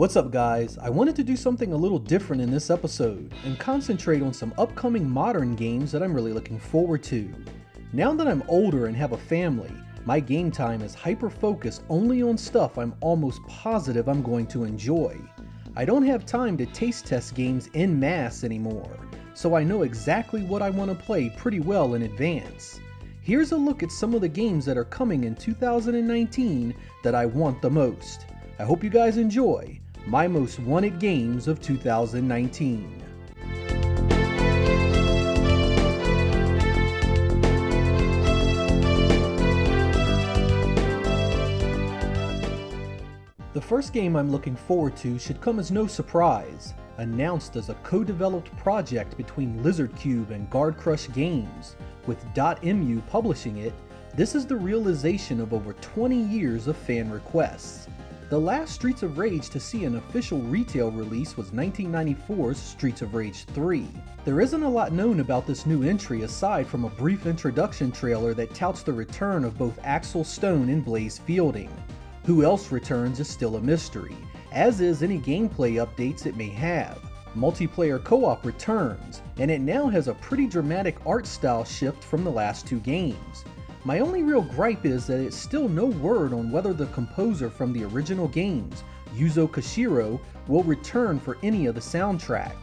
What's up guys? I wanted to do something a little different in this episode and concentrate on some upcoming modern games that I'm really looking forward to. Now that I'm older and have a family, my game time is hyper-focused only on stuff I'm almost positive I'm going to enjoy. I don't have time to taste test games en masse anymore, so I know exactly what I want to play pretty well in advance. Here's a look at some of the games that are coming in 2019 that I want the most. I hope you guys enjoy my most wanted games of 2019. The first game I'm looking forward to should come as no surprise. Announced as a co-developed project between Lizardcube and Guard Crush Games, with .mu publishing it, this is the realization of over 20 years of fan requests. The last Streets of Rage to see an official retail release was 1994's Streets of Rage 3. There isn't a lot known about this new entry aside from a brief introduction trailer that touts the return of both Axel Stone and Blaze Fielding. Who else returns is still a mystery, as is any gameplay updates it may have. Multiplayer co-op returns, and it now has a pretty dramatic art style shift from the last two games. My only real gripe is that it's still no word on whether the composer from the original games, Yuzo Koshiro, will return for any of the soundtrack.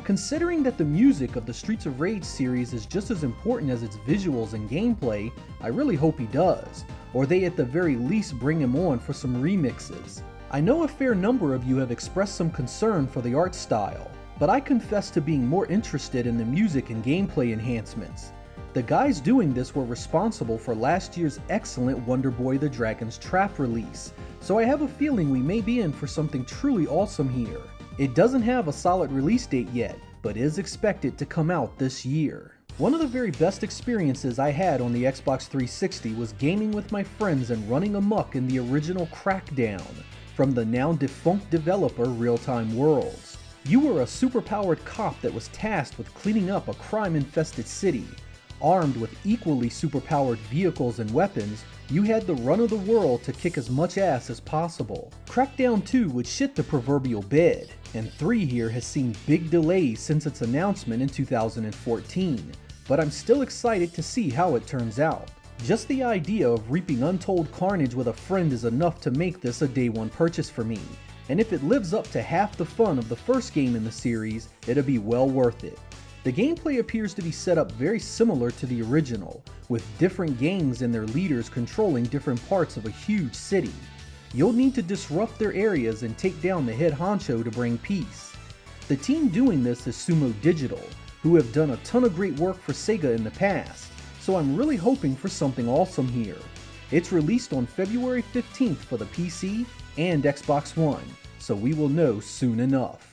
Considering that the music of the Streets of Rage series is just as important as its visuals and gameplay, I really hope he does, or they at the very least bring him on for some remixes. I know a fair number of you have expressed some concern for the art style, but I confess to being more interested in the music and gameplay enhancements. The guys doing this were responsible for last year's excellent Wonder Boy the Dragon's Trap release, so I have a feeling we may be in for something truly awesome here. It doesn't have a solid release date yet, but is expected to come out this year. One of the very best experiences I had on the Xbox 360 was gaming with my friends and running amok in the original CRACKDOWN, from the now defunct developer Real Time Worlds. You were a superpowered cop that was tasked with cleaning up a crime-infested city. Armed with equally superpowered vehicles and weapons, you had the run of the world to kick as much ass as possible. Crackdown 2 would shit the proverbial bed, and 3 here has seen big delays since its announcement in 2014, but I'm still excited to see how it turns out. Just the idea of reaping untold carnage with a friend is enough to make this a day one purchase for me, and if it lives up to half the fun of the first game in the series, it'll be well worth it. The gameplay appears to be set up very similar to the original, with different gangs and their leaders controlling different parts of a huge city. You'll need to disrupt their areas and take down the head honcho to bring peace. The team doing this is Sumo Digital, who have done a ton of great work for Sega in the past, so I'm really hoping for something awesome here. It's released on February 15th for the PC and Xbox One, so we will know soon enough.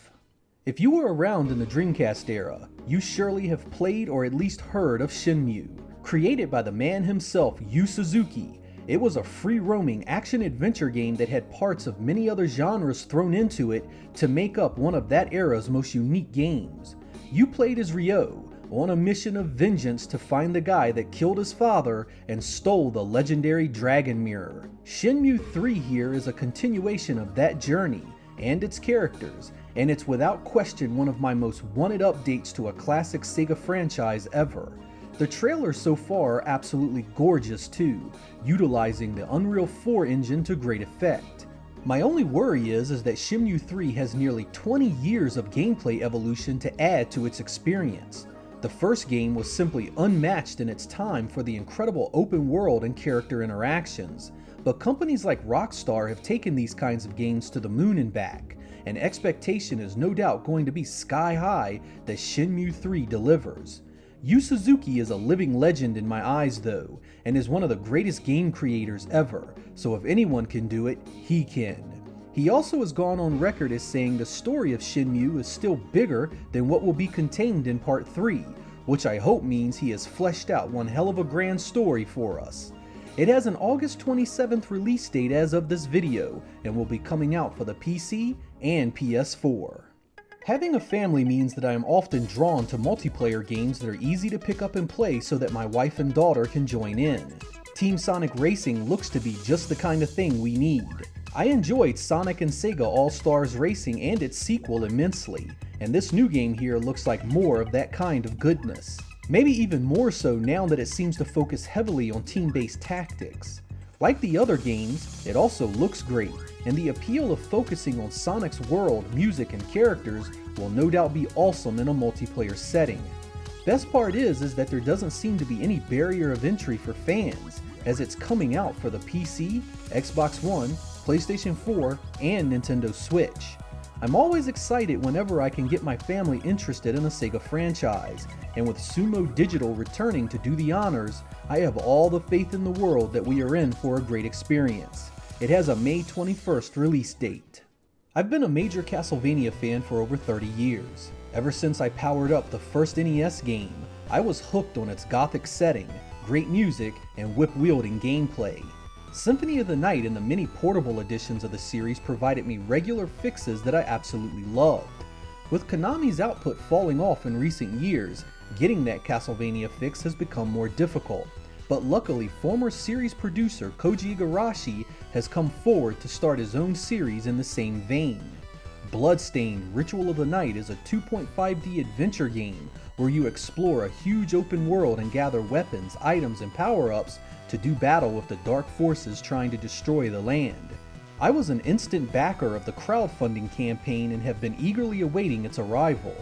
If you were around in the Dreamcast era, you surely have played or at least heard of SHENMUE. Created by the man himself, Yu Suzuki, it was a free-roaming action-adventure game that had parts of many other genres thrown into it to make up one of that era's most unique games. You played as Ryo, on a mission of vengeance to find the guy that killed his father and stole the legendary Dragon Mirror. SHENMUE 3 here is a continuation of that journey and its characters, and it's without question one of my most wanted updates to a classic Sega franchise ever. The trailers so far are absolutely gorgeous too, utilizing the Unreal 4 engine to great effect. My only worry is that SHENMUE 3 has nearly 20 years of gameplay evolution to add to its experience. The first game was simply unmatched in its time for the incredible open world and character interactions, but companies like Rockstar have taken these kinds of games to the moon and back, and expectation is no doubt going to be sky high that SHENMUE 3 delivers. Yu Suzuki is a living legend in my eyes though, and is one of the greatest game creators ever, so if anyone can do it, he can. He also has gone on record as saying the story of SHENMUE is still bigger than what will be contained in Part 3, which I hope means he has fleshed out one hell of a grand story for us. It has an August 27th release date as of this video, and will be coming out for the PC and PS4. Having a family means that I am often drawn to multiplayer games that are easy to pick up and play so that my wife and daughter can join in. Team Sonic Racing looks to be just the kind of thing we need. I enjoyed Sonic and Sega All-Stars Racing and its sequel immensely, and this new game here looks like more of that kind of goodness. Maybe even more so now that it seems to focus heavily on team-based tactics. Like the other games, it also looks great, and the appeal of focusing on Sonic's world, music, and characters will no doubt be awesome in a multiplayer setting. Best part is that there doesn't seem to be any barrier of entry for fans, as it's coming out for the PC, Xbox One, PlayStation 4, and Nintendo Switch. I'm always excited whenever I can get my family interested in a Sega franchise, and with Sumo Digital returning to do the honors, I have all the faith in the world that we are in for a great experience. It has a May 21st release date. I've been a major Castlevania fan for over 30 years. Ever since I powered up the first NES game, I was hooked on its gothic setting, great music, and whip-wielding gameplay. Symphony of the Night and the many portable editions of the series provided me regular fixes that I absolutely loved. With Konami's output falling off in recent years, getting that Castlevania fix has become more difficult. But luckily, former series producer Koji Igarashi has come forward to start his own series in the same vein. Bloodstained Ritual of the Night is a 2.5D adventure game where you explore a huge open world and gather weapons, items, and power-ups to do battle with the dark forces trying to destroy the land. I was an instant backer of the crowdfunding campaign and have been eagerly awaiting its arrival.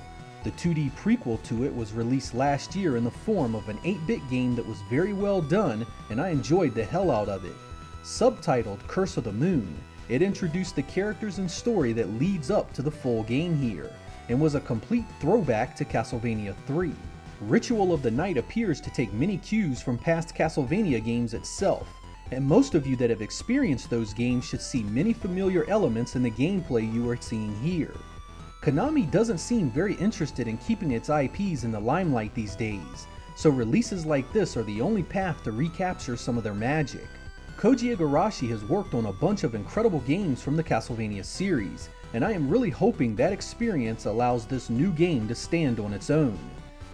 The 2D prequel to it was released last year in the form of an 8-bit game that was very well done, and I enjoyed the hell out of it. Subtitled Curse of the Moon, it introduced the characters and story that leads up to the full game here, and was a complete throwback to Castlevania 3. Ritual of the Night appears to take many cues from past Castlevania games itself, and most of you that have experienced those games should see many familiar elements in the gameplay you are seeing here. Konami doesn't seem very interested in keeping its IPs in the limelight these days, so releases like this are the only path to recapture some of their magic. Koji Igarashi has worked on a bunch of incredible games from the Castlevania series, and I am really hoping that experience allows this new game to stand on its own.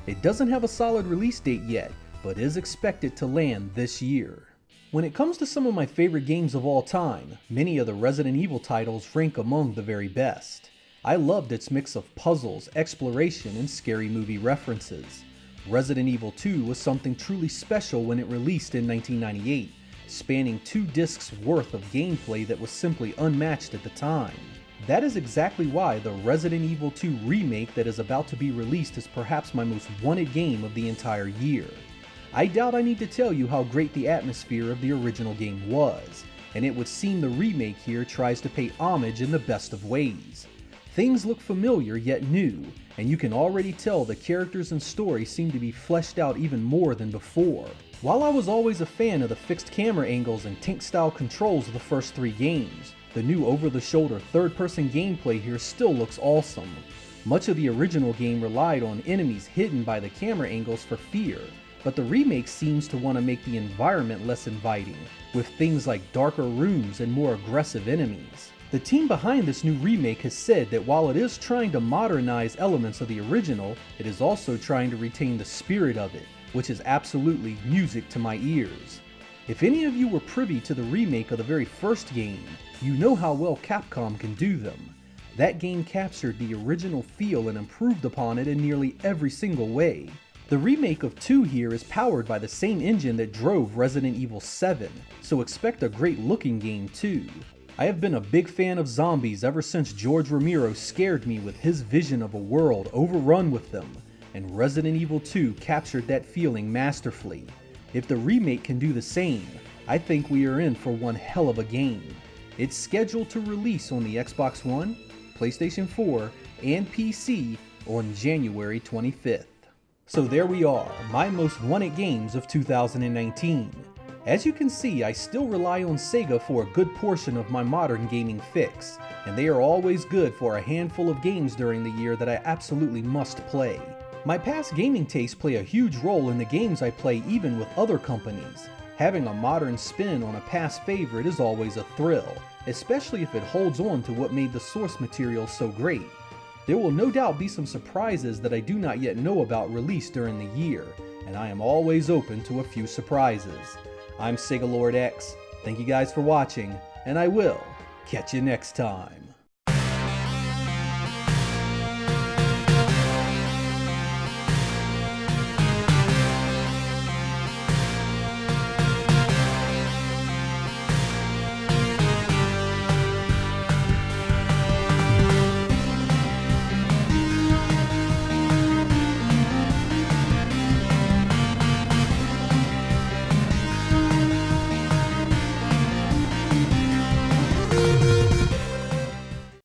It doesn't have a solid release date yet, but is expected to land this year. When it comes to some of my favorite games of all time, many of the Resident Evil titles rank among the very best. I loved its mix of puzzles, exploration, and scary movie references. Resident Evil 2 was something truly special when it released in 1998, spanning 2 discs worth of gameplay that was simply unmatched at the time. That is exactly why the Resident Evil 2 remake that is about to be released is perhaps my most wanted game of the entire year. I doubt I need to tell you how great the atmosphere of the original game was, and it would seem the remake here tries to pay homage in the best of ways. Things look familiar yet new, and you can already tell the characters and story seem to be fleshed out even more than before. While I was always a fan of the fixed camera angles and tank-style controls of the first 3 games, the new over-the-shoulder third-person gameplay here still looks awesome. Much of the original game relied on enemies hidden by the camera angles for fear, but the remake seems to want to make the environment less inviting, with things like darker rooms and more aggressive enemies. The team behind this new remake has said that while it is trying to modernize elements of the original, it is also trying to retain the spirit of it, which is absolutely music to my ears. If any of you were privy to the remake of the very first game, you know how well Capcom can do them. That game captured the original feel and improved upon it in nearly every single way. The remake of 2 here is powered by the same engine that drove Resident Evil 7, so expect a great looking game too. I have been a big fan of zombies ever since George Romero scared me with his vision of a world overrun with them, and Resident Evil 2 captured that feeling masterfully. If the remake can do the same, I think we are in for one hell of a game. It's scheduled to release on the Xbox One, PlayStation 4, and PC on January 25th. So there we are, my most wanted games of 2019. As you can see, I still rely on Sega for a good portion of my modern gaming fix, and they are always good for a handful of games during the year that I absolutely must play. My past gaming tastes play a huge role in the games I play even with other companies. Having a modern spin on a past favorite is always a thrill, especially if it holds on to what made the source material so great. There will no doubt be some surprises that I do not yet know about released during the year, and I am always open to a few surprises. I'm Sega Lord X. Thank you guys for watching, and I will catch you next time.